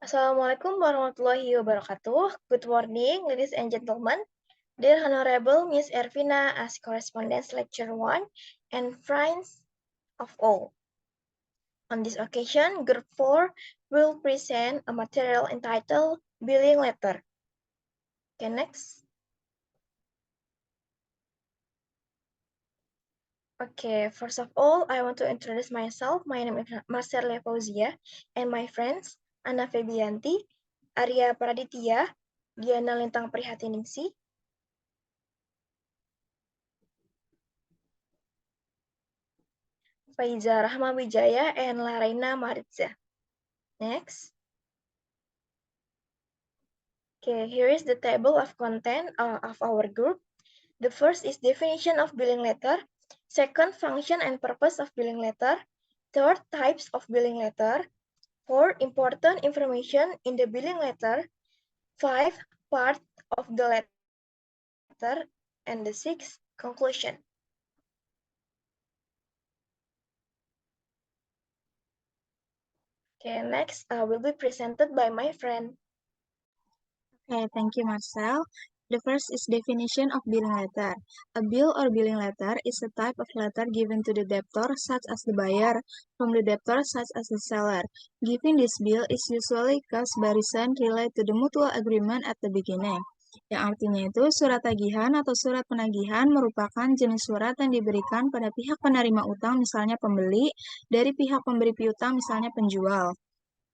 Assalamualaikum warahmatullahi wabarakatuh. Good morning, ladies and gentlemen. Dear Honorable Miss Ervina as Correspondence Lecture 1 and friends of all. On this occasion, Group 4 will present a material entitled Billing Letter. Okay, next. Okay, first of all, I want to introduce myself. My name is Marcelia Fauzia and my friends Anna Febianti, Arya Praditya, Diana Lintang Prihatiningsi, Faiza Rahma Wijaya, and Laraina Maritza. Next. Okay, here is the table of content of our group. The first is definition of billing letter. Second, function and purpose of billing letter. Third, types of billing letter. Four, important information in the billing letter. Five, part of the letter. And the sixth, conclusion. Okay, next will be presented by my friend. Okay, thank you, Marcel. The first is definition of billing letter. A bill or billing letter is a type of letter given to the debtor, such as the buyer, from the debtor, such as the seller. Giving this bill is usually cash barisan related to the mutual agreement at the beginning. Yang artinya itu, surat tagihan atau surat penagihan merupakan jenis surat yang diberikan pada pihak penerima utang, misalnya pembeli, dari pihak pemberi piutang, misalnya penjual.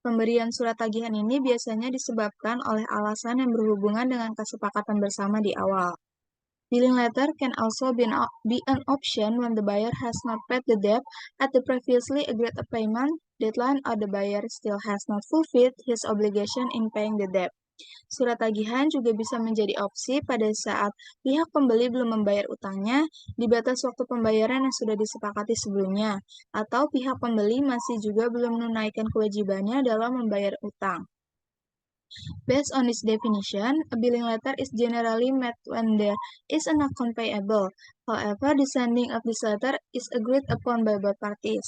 Pemberian surat tagihan ini biasanya disebabkan oleh alasan yang berhubungan dengan kesepakatan bersama di awal. Billing letter can also be an option when the buyer has not paid the debt at the previously agreed payment deadline or the buyer still has not fulfilled his obligation in paying the debt. Surat tagihan juga bisa menjadi opsi pada saat pihak pembeli belum membayar utangnya di batas waktu pembayaran yang sudah disepakati sebelumnya, atau pihak pembeli masih juga belum menunaikan kewajibannya dalam membayar utang. Based on this definition, a billing letter is generally made when there is an account payable. However, the sending of this letter is agreed upon by both parties.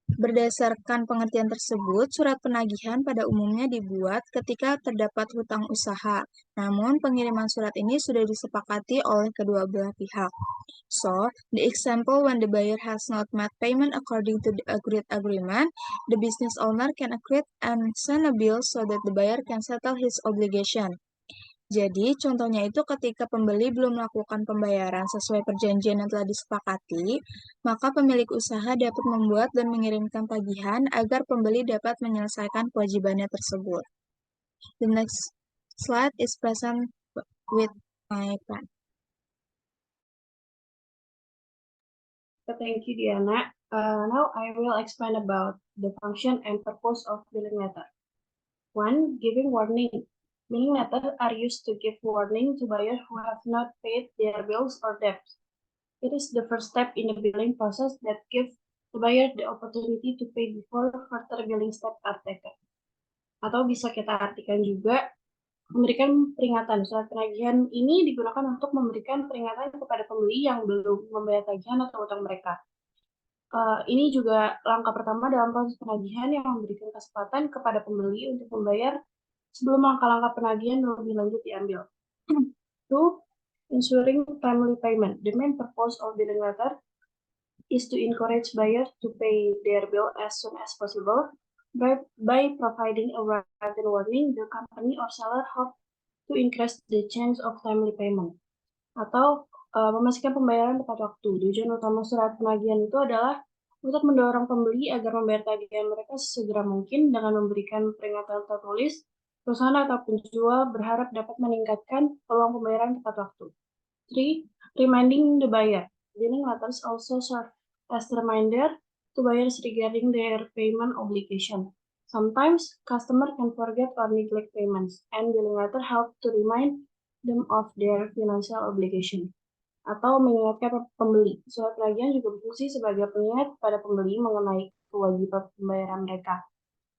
Berdasarkan pengertian tersebut, surat penagihan pada umumnya dibuat ketika terdapat hutang usaha. Namun, pengiriman surat ini sudah disepakati oleh kedua belah pihak. So, the example when the buyer has not made payment according to the agreed agreement, the business owner can agree and send a bill so that the buyer can settle his obligation. Jadi, contohnya itu ketika pembeli belum melakukan pembayaran sesuai perjanjian yang telah disepakati, maka pemilik usaha dapat membuat dan mengirimkan tagihan agar pembeli dapat menyelesaikan kewajibannya tersebut. The next slide is present with my friend. Thank you, Diana. Now I will explain about the function and purpose of billing letter. 1. Giving warning. Billing letters are used to give warning to buyers who have not paid their bills or debts. It is the first step in the billing process that gives the buyer the opportunity to pay before further billing steps are taken. Atau bisa kita artikan juga, memberikan peringatan. Surat penagihan ini digunakan untuk memberikan peringatan kepada pembeli yang belum membayar tagihan atau utang mereka. Ini juga langkah pertama dalam proses penagihan yang memberikan kesempatan kepada pembeli untuk membayar sebelum langkah-langkah penagihan lebih lanjut diambil. 2. Ensuring timely payment. The main purpose of billing letter is to encourage buyers to pay their bill as soon as possible. By providing a written warning, the company or seller hope to increase the chance of timely payment. Atau memastikan pembayaran tepat waktu. Tujuan utama surat penagihan itu adalah untuk mendorong pembeli agar membayar tagihan mereka sesegera mungkin dengan memberikan peringatan tertulis. Perusahaan atau penjual berharap dapat meningkatkan peluang pembayaran tepat waktu. 3. Reminding the buyer. Billing letters also serve as a reminder to buyers regarding their payment obligation. Sometimes, customer can forget or neglect payments, and billing letter help to remind them of their financial obligation. Atau mengingatkan pembeli. Surat penagihan juga berfungsi sebagai pengingat pada pembeli mengenai kewajiban pembayaran mereka.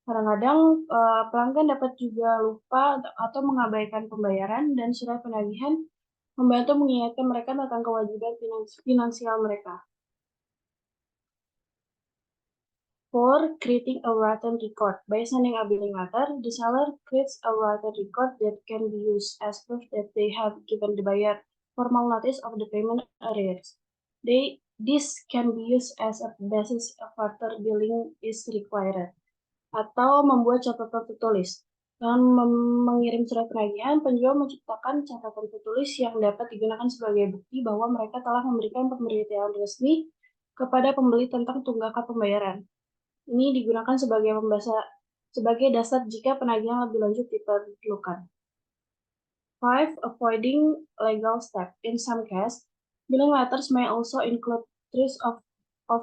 Kadang-kadang pelanggan dapat juga lupa atau mengabaikan pembayaran, dan surat penagihan membantu mengingatkan mereka tentang kewajiban finansial mereka. 4. Creating a written record. By sending a billing letter, the seller creates a written record that can be used as proof that they have given the buyer formal notice of the payment arrears. This can be used as a basis of further billing is required. Atau membuat catatan tertulis. Dengan mengirim surat penagihan, penjual menciptakan catatan tertulis yang dapat digunakan sebagai bukti bahwa mereka telah memberikan pemberitahuan resmi kepada pembeli tentang tunggakan pembayaran. Ini digunakan sebagai dasar jika penagihan lebih lanjut diperlukan. 5. Avoiding legal step. In some cases, billing letters may also include threats of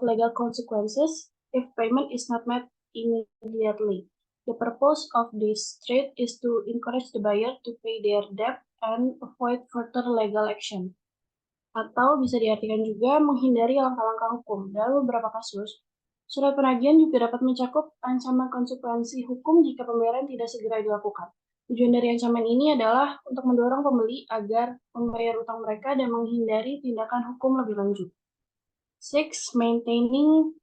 legal consequences if payment is not made immediately. The purpose of this threat is to encourage the buyer to pay their debt and avoid further legal action. Atau bisa diartikan juga menghindari langkah-langkah hukum. Dalam beberapa kasus, surat penagihan juga dapat mencakup ancaman konsekuensi hukum jika pembayaran tidak segera dilakukan. Tujuan dari ancaman ini adalah untuk mendorong pembeli agar membayar utang mereka dan menghindari tindakan hukum lebih lanjut. 6. Maintaining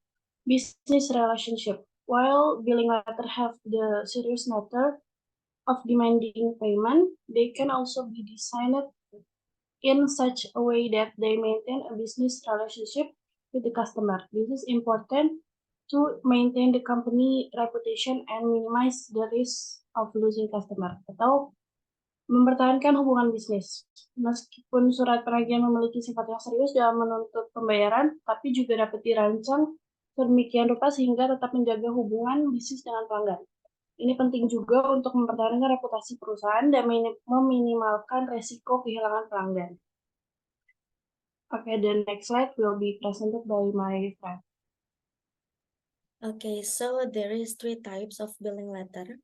business relationship. While billing letters have the serious nature of demanding payment, they can also be designed in such a way that they maintain a business relationship with the customer. This is important to maintain the company reputation and minimize the risk of losing customer. Atau mempertahankan hubungan bisnis. Meskipun surat penagihan memiliki sifat yang serius dalam menuntut pembayaran, tapi juga dapat dirancang sedemikian rupa sehingga tetap menjaga hubungan bisnis dengan pelanggan. Ini penting juga untuk mempertahankan reputasi perusahaan dan meminimalkan resiko kehilangan pelanggan. Okay, the next slide will be presented by my friend. Okay, so there is 3 types of billing letter.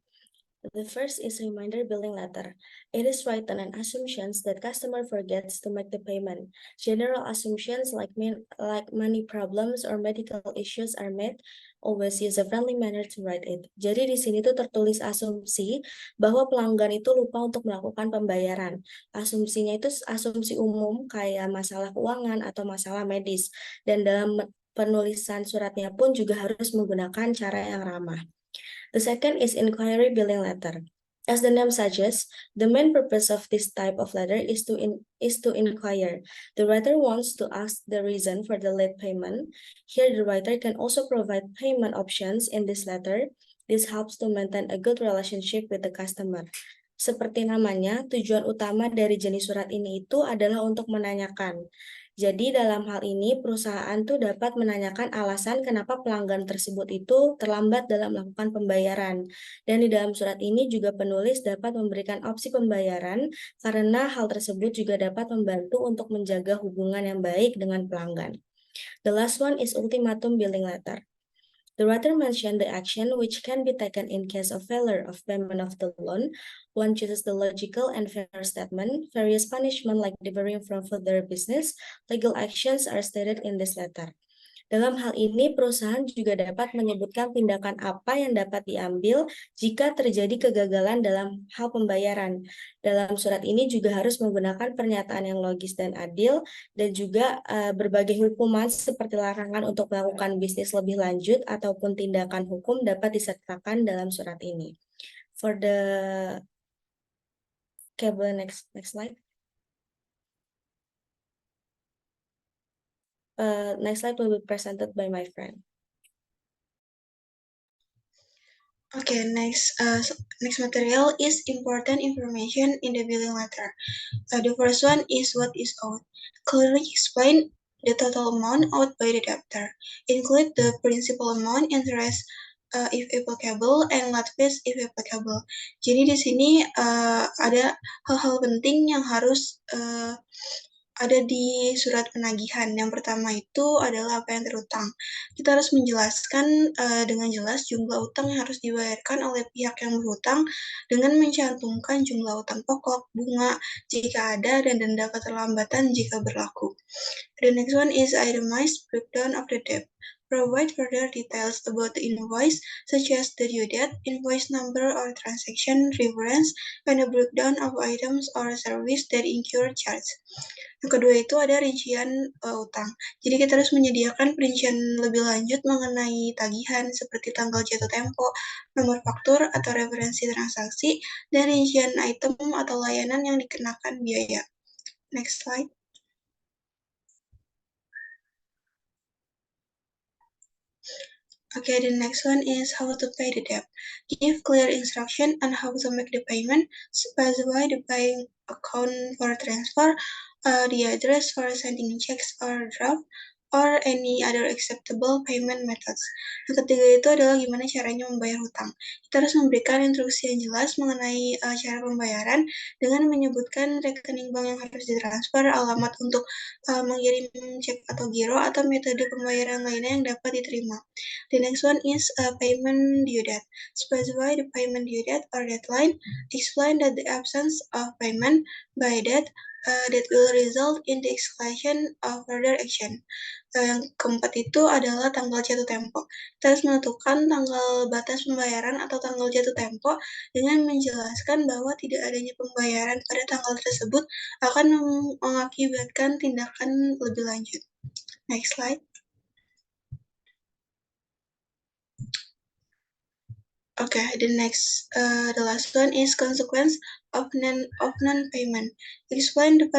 The first is reminder billing letter. It is written on assumptions that customer forgets to make the payment. General assumptions like money problems or medical issues are made. Always use a friendly manner to write it. Jadi di sini tuh tertulis asumsi bahwa pelanggan itu lupa untuk melakukan pembayaran. Asumsinya itu asumsi umum kayak masalah keuangan atau masalah medis. Dan dalam penulisan suratnya pun juga harus menggunakan cara yang ramah. The second is inquiry billing letter. As the name suggests, the main purpose of this type of letter is to inquire. The writer wants to ask the reason for the late payment. Here, the writer can also provide payment options in this letter. This helps to maintain a good relationship with the customer. Seperti namanya, tujuan utama dari jenis surat ini itu adalah untuk menanyakan. Jadi dalam hal ini perusahaan tuh dapat menanyakan alasan kenapa pelanggan tersebut itu terlambat dalam melakukan pembayaran. Dan di dalam surat ini juga penulis dapat memberikan opsi pembayaran karena hal tersebut juga dapat membantu untuk menjaga hubungan yang baik dengan pelanggan. The last one is ultimatum billing letter. The writer mentioned the action which can be taken in case of failure of payment of the loan. One chooses the logical and fair statement. Various punishment like debarring from further business, legal actions are stated in this letter. Dalam hal ini, perusahaan juga dapat menyebutkan tindakan apa yang dapat diambil jika terjadi kegagalan dalam hal pembayaran. Dalam surat ini juga harus menggunakan pernyataan yang logis dan adil, dan juga berbagai hukuman seperti larangan untuk melakukan bisnis lebih lanjut ataupun tindakan hukum dapat disertakan dalam surat ini. For the cable next slide. Next slide will be presented by my friend. Okay, next material is important information in the billing letter. The first one is what is owed. Clearly explain the total amount owed by the debtor. Include the principal amount, interest if applicable, and late fees if applicable. Jadi di sini ada hal-hal penting yang harus ada di surat penagihan. Yang pertama itu adalah apa yang terutang. Kita harus menjelaskan dengan jelas jumlah utang yang harus dibayarkan oleh pihak yang berhutang dengan mencantumkan jumlah utang pokok, bunga jika ada, dan denda keterlambatan jika berlaku. The next one is itemized breakdown of the debt. provide further details about the invoice, such as the due date, invoice number or transaction reference, and a breakdown of items or service that incur charge. Yang kedua itu ada rincian utang. Jadi kita harus menyediakan perincian lebih lanjut mengenai tagihan seperti tanggal jatuh tempo, nomor faktur atau referensi transaksi, dan rincian item atau layanan yang dikenakan biaya. Next slide. Okay, the next one is how to pay the debt. Give clear instruction on how to make the payment, specify the paying account for transfer, the address for sending checks or draft, or any other acceptable payment methods. Yang ketiga itu adalah gimana caranya membayar hutang. Kita harus memberikan instruksi yang jelas mengenai cara pembayaran dengan menyebutkan rekening bank yang harus ditransfer, alamat untuk mengirim cek atau giro, atau metode pembayaran lainnya yang dapat diterima. The next one is payment due date. Specify the payment due date or deadline. Explain that the absence of payment by date that will result in the escalation of further action. Yang keempat itu adalah tanggal jatuh tempo. Kita harus menentukan tanggal batas pembayaran atau tanggal jatuh tempo dengan menjelaskan bahwa tidak adanya pembayaran pada tanggal tersebut akan mengakibatkan tindakan lebih lanjut. Next slide. Okay, the last one is consequence of non-payment. Explain the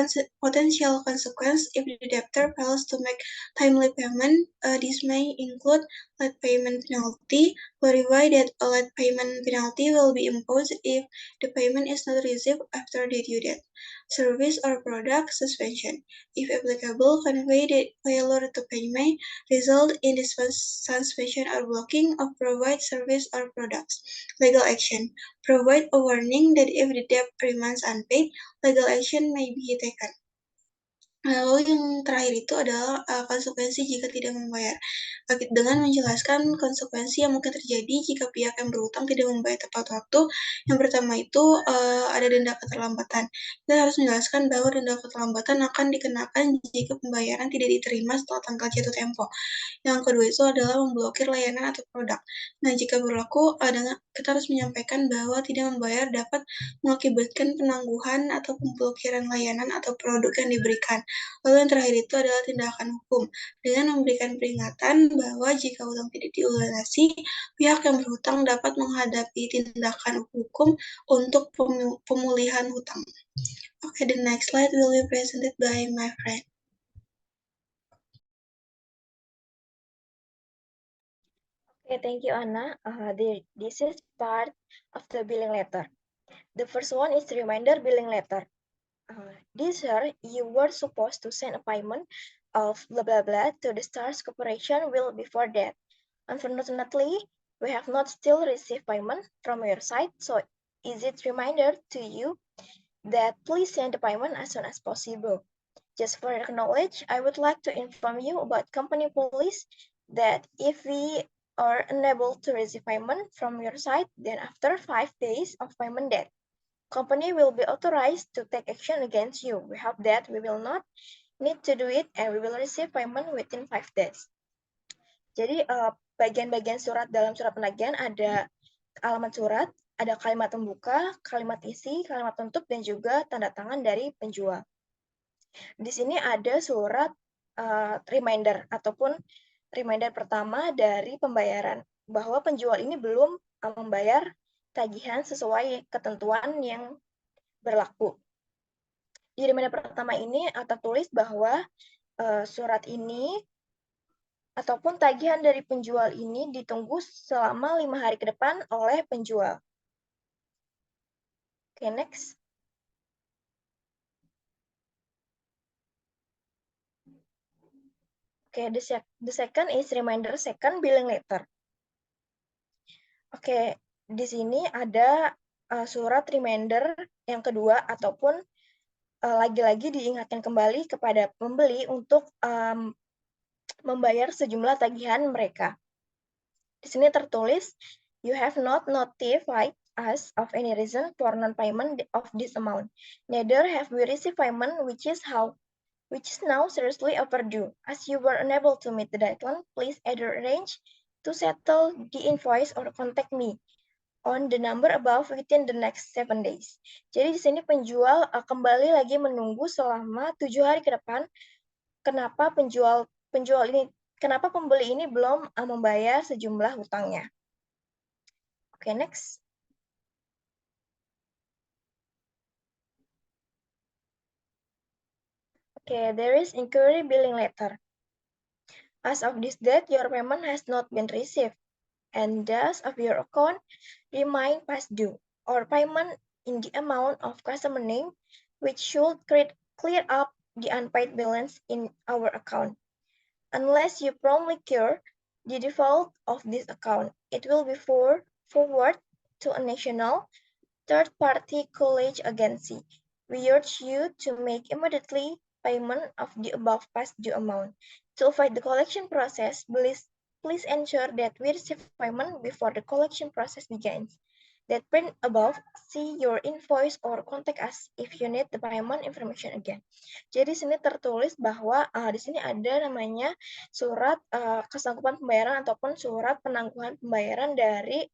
potential consequence if the debtor fails to make timely payment. This may include late payment penalty. Clarify that a late payment penalty will be imposed if the payment is not received after the due date. Service or product suspension. If applicable, convey that failure to pay may result in the suspension or blocking of provide service or products. Legal action. Provide a warning that if the debt remains unpaid, legal action may be taken. Lalu yang terakhir itu adalah konsekuensi jika tidak membayar. Dengan menjelaskan konsekuensi yang mungkin terjadi jika pihak yang berutang tidak membayar tepat waktu. Yang pertama itu ada denda keterlambatan. Kita harus menjelaskan bahwa denda keterlambatan akan dikenakan jika pembayaran tidak diterima setelah tanggal jatuh tempo. Yang kedua itu adalah memblokir layanan atau produk. Nah, jika berlaku, kita harus menyampaikan bahwa tidak membayar dapat mengakibatkan penangguhan atau pemblokiran layanan atau produk yang diberikan. Lalu yang terakhir itu adalah tindakan hukum, dengan memberikan peringatan bahwa jika hutang tidak dilunasi, pihak yang berhutang dapat menghadapi tindakan hukum untuk pemulihan hutang. Okay, the next slide will be presented by my friend. Okay, thank you, Anna. This is part of the billing letter. The first one is the reminder billing letter. This year, you were supposed to send a payment of blah blah blah to the Stars Corporation well before that. Unfortunately, we have not still received payment from your side, so is it reminder to you that please send the payment as soon as possible. Just for your knowledge, I would like to inform you about company policy that if we are unable to receive payment from your side, then after 5 days of payment date, company will be authorized to take action against you. We hope that we will not need to do it and we will receive payment within 5 days. Jadi bagian-bagian surat dalam surat penagihan ada alamat surat, ada kalimat pembuka, kalimat isi, kalimat penutup, dan juga tanda tangan dari penjual. Di sini ada surat reminder ataupun reminder pertama dari pembayaran bahwa penjual ini belum membayar tagihan sesuai ketentuan yang berlaku. Di reminder pertama ini tertulis bahwa surat ini ataupun tagihan dari penjual ini ditunggu selama 5 hari ke depan oleh penjual. Okay, next. Okay, the second is reminder second billing letter. Oke, di sini ada surat reminder yang kedua ataupun lagi-lagi diingatkan kembali kepada pembeli untuk membayar sejumlah tagihan mereka. Di sini tertulis, you have not notified us of any reason for non-payment of this amount. Neither have we received payment, which is how which is now seriously overdue. As you were unable to meet the deadline, please either arrange to settle the invoice or contact me on the number above within the next 7 days. Jadi di sini penjual kembali lagi menunggu selama 7 hari ke depan. Kenapa kenapa pembeli ini belum membayar sejumlah hutangnya? Oke, next. Okay, there is inquiry billing letter. As of this date, your payment has not been received, and thus of your account remain past due, or payment in the amount of customer name, which should clear up the unpaid balance in our account. Unless you promptly cure the default of this account, it will be forwarded to a national third-party collection agency. We urge you to make immediately payment of the above past due amount. To avoid the collection process, please ensure that we receive payment before the collection process begins. That print above, see your invoice or contact us if you need the payment information again. Jadi sini tertulis bahwa di sini ada namanya surat kesanggupan pembayaran ataupun surat penangguhan pembayaran dari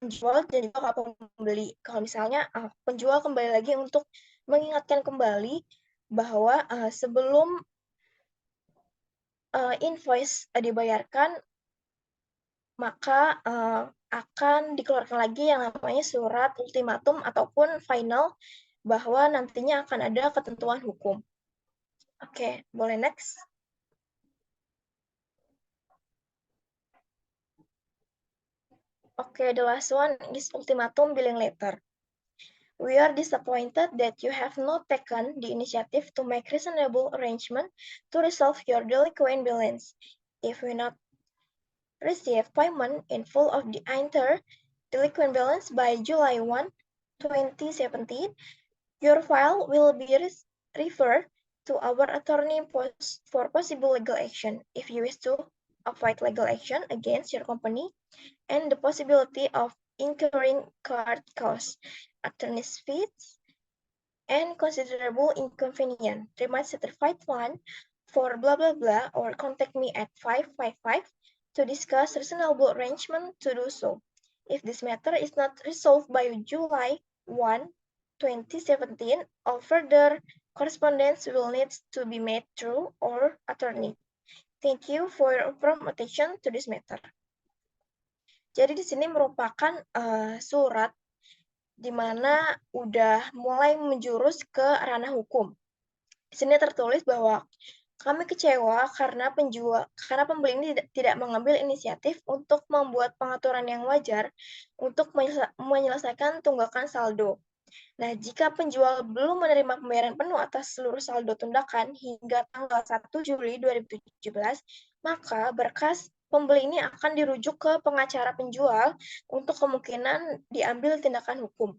penjual dan juga pembeli. Kalau misalnya penjual kembali lagi untuk mengingatkan kembali bahwa sebelum invoice dibayarkan, maka akan dikeluarkan lagi yang namanya surat ultimatum ataupun final bahwa nantinya akan ada ketentuan hukum. Oke, boleh next. Okay, the last one is ultimatum billing letter. We are disappointed that you have not taken the initiative to make reasonable arrangement to resolve your delinquent balance. If we not receive payment in full of the entire delinquent balance by July 1, 2017, your file will be referred to our attorney for possible legal action. If you wish to avoid legal action against your company and the possibility of incurring court costs, attorney's fees, and considerable inconvenience, remind certified one for blah blah blah or contact me at 555 to discuss reasonable arrangement to do so. If this matter is not resolved by July 1, 2017, all further correspondence will need to be made through our attorney. Thank you for your prompt attention to this matter. Jadi di sini merupakan surat di mana udah mulai menjurus ke ranah hukum. Di sini tertulis bahwa kami kecewa karena pembeli ini tidak mengambil inisiatif untuk membuat pengaturan yang wajar untuk menyelesaikan tunggakan saldo. Nah, jika penjual belum menerima pembayaran penuh atas seluruh saldo tunggakan hingga tanggal 1 Juli 2017, maka berkas pembeli ini akan dirujuk ke pengacara penjual untuk kemungkinan diambil tindakan hukum.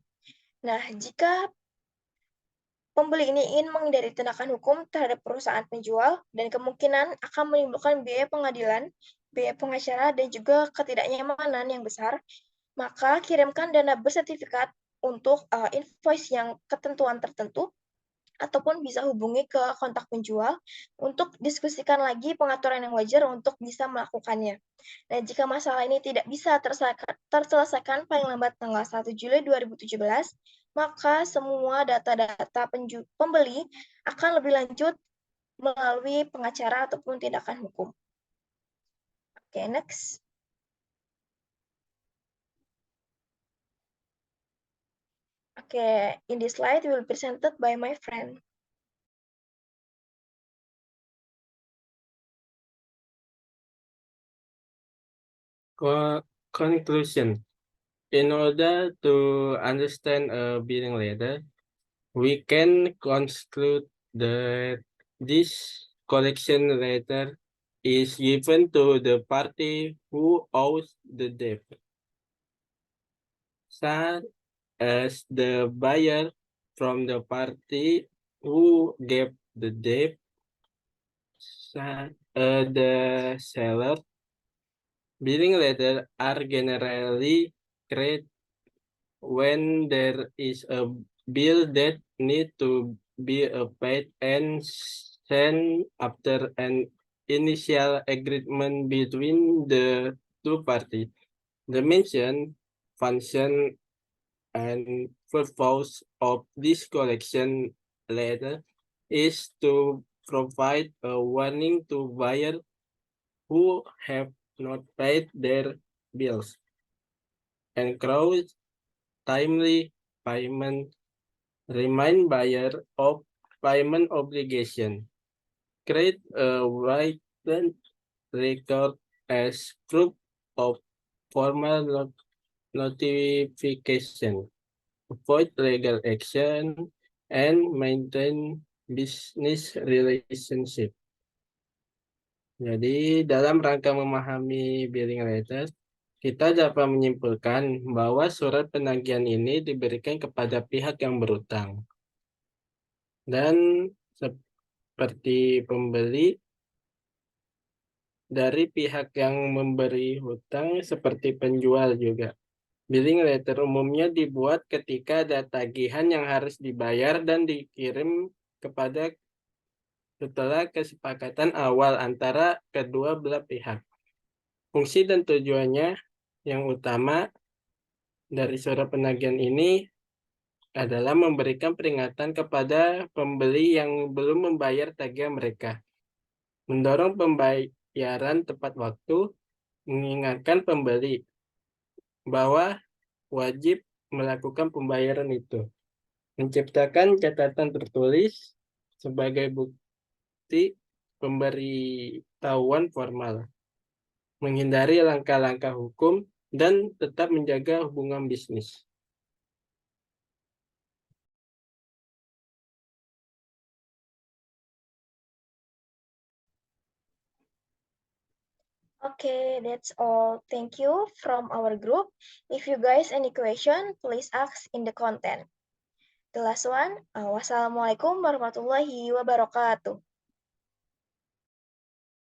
Nah, jika pembeli ini ingin menghindari tindakan hukum terhadap perusahaan penjual dan kemungkinan akan menimbulkan biaya pengadilan, biaya pengacara, dan juga ketidaknyamanan yang besar, maka kirimkan dana bersertifikat untuk invoice yang ketentuan tertentu, ataupun bisa hubungi ke kontak penjual untuk diskusikan lagi pengaturan yang wajar untuk bisa melakukannya. Nah, jika masalah ini tidak bisa terselesaikan paling lambat tanggal 1 Juli 2017, maka semua data-data pembeli akan lebih lanjut melalui pengacara ataupun tindakan hukum. Oke, next. Okay, in this slide, will be presented by my friend. Conclusion. In order to understand a billing letter, we can conclude that this collection letter is given to the party who owes the debt, such as the buyer from the party who gave the debt, the seller. Billing letters are generally created when there is a bill that needs to be paid and sent after an initial agreement between the two parties. The mentioned function and purpose of this collection letter is to provide a warning to buyers who have not paid their bills, encourage timely payment, remind buyer of payment obligation, create a written record as proof of formal notification, avoid legal action, and maintain business relationship. Jadi dalam rangka memahami billing letter, kita dapat menyimpulkan bahwa surat penagihan ini diberikan kepada pihak yang berutang. Dan seperti pembeli, dari pihak yang memberi hutang seperti penjual juga. Billing letter umumnya dibuat ketika ada tagihan yang harus dibayar dan dikirim kepada setelah kesepakatan awal antara kedua belah pihak. Fungsi dan tujuannya yang utama dari surat penagihan ini adalah memberikan peringatan kepada pembeli yang belum membayar tagihan mereka, mendorong pembayaran tepat waktu, mengingatkan pembeli bahwa wajib melakukan pembayaran itu, menciptakan catatan tertulis sebagai bukti pemberitahuan formal, menghindari langkah-langkah hukum, dan tetap menjaga hubungan bisnis. Okay, that's all. Thank you from our group. If you guys any question, please ask in the content. The last one, wassalamualaikum warahmatullahi wabarakatuh.